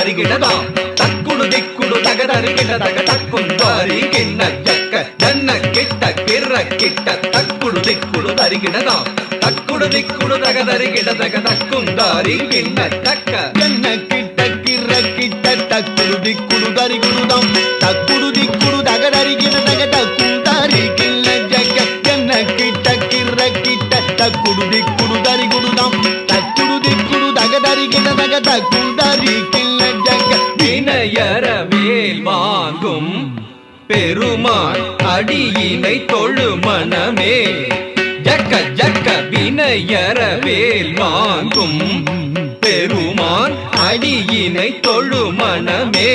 தரிகிடதாம் தக்குடு திக்குடு தகதருகிட தக தக்குந்தாரி கிண்ண ஜக்க ஜன்ன கிட்ட கிர கிட்ட தக்குடு திக்குடு தரிகிடதாம் தக்குடு திக்குடு தகதருகிட தக தக்குந்தாரி கிண்ண ஜக்க ஜன்ன கிட்ட கிர கிட்ட தக்குடு திக்குடு தரிகுடுதாம் தக்குடு திக்குடு தகதருகிட தக தக்குந்தாரி கிண்ண ஜக்க ஜன்ன கிட்ட கிர கிட்ட தக்குடு திக்குடு தரிகுடுதாம் தக்குடு திக்குடு தகதருகிட தக தக்குந்தாரி கிண்ண ஜக்க வினையற வேல் வாங்கும் பெருமான் அடியினை தொழு மனமே ஜக்க ஜக்க வினையற வேல் வாங்கும் பெருமான் அடியினை தொழு மனமே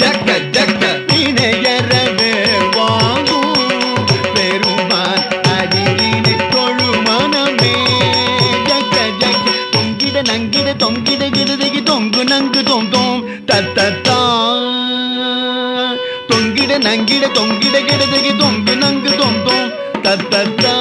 ஜக்க ஜக்க வினையறவே வாங்கும் பெருமான் அடியினை தொழு மனமே ஜக்க ஜக்க தொங்கிட நங்கிட தொங்கிட கிடதகி தொங்கு நங்கு தொம் தோம் தத்தத்தா தொங்கிட நங்கிட தொங்கிட கிடதகி தொங்கு நங்கு தொம் தோம் தத்தத்தா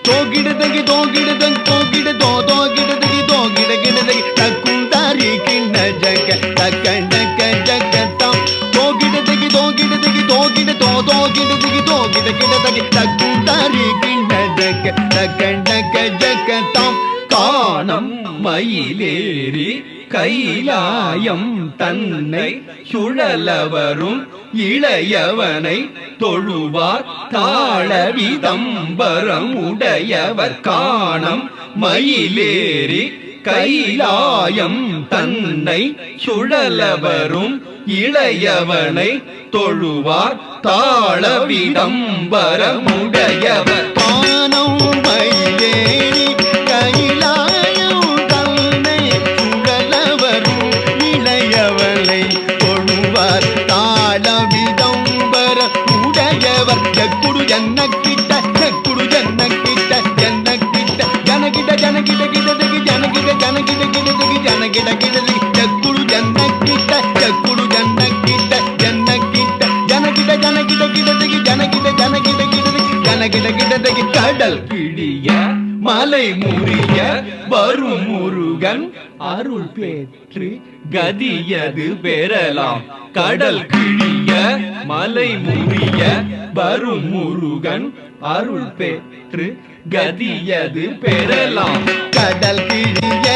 தோகிடதகி தோகிடதங் தோகிட தோ தோகிடதகி தோகிட கிடதகி தக்குந்தாரி கிண்ண ஜக்க தக்கண்டக்க ஜக்கத்தாம் தோகிடதகி தோகிடதகி தோகிட தோ தோகிடதகி தோகிட கிடதகி தக்குந்தாரி கிண்ண ஜக்க தக்கண்டக்க ஜக்கத்தாம் காணம் மயிலேறி கைலாயம் தன்னை சுழலவரும் இளையவனை தொழுவார் தாளவிதம்பரம் உடையவர் காணம் மயிலேறி கைலாயம் தன்னை சுழலவரும் இளையவனை தொழுவார் தாளவிதம்பரம் உடையவர் காணம் மயிலேறி கைலாயம் தன்னை சுழலவரும் இளையவனை தொழுவார் தாளவிதம்பர உடையவர் ஜக்குடு ஜன்னக்கிட்ட ஜக்குடு ஜன்னக்கிட்ட ஜன்னக்கிட்ட ஜனகிட ஜனகிட கிடதகி ஜனகிட ஜனகிட கிடதகி ஜனகிட கிடதகி ஜக்குடு ஜன்னக்கிட்ட ஜக்குடு ஜன்னக்கிட்ட ஜன்னக்கிட்ட ஜனகிட ஜனகிட கிடதகி ஜனகிட ஜனகிட கிடதகி ஜனகிட கிடதகி கடல் கிழிய மலை முறிய வரும் முருகன் அருள் பெற்று கதியது பெறலாம் கடல் கிழிய மலை முறிய வரும் முருகன் அருள் பெற்று கதியது பெறலாம் கடல் கிழிய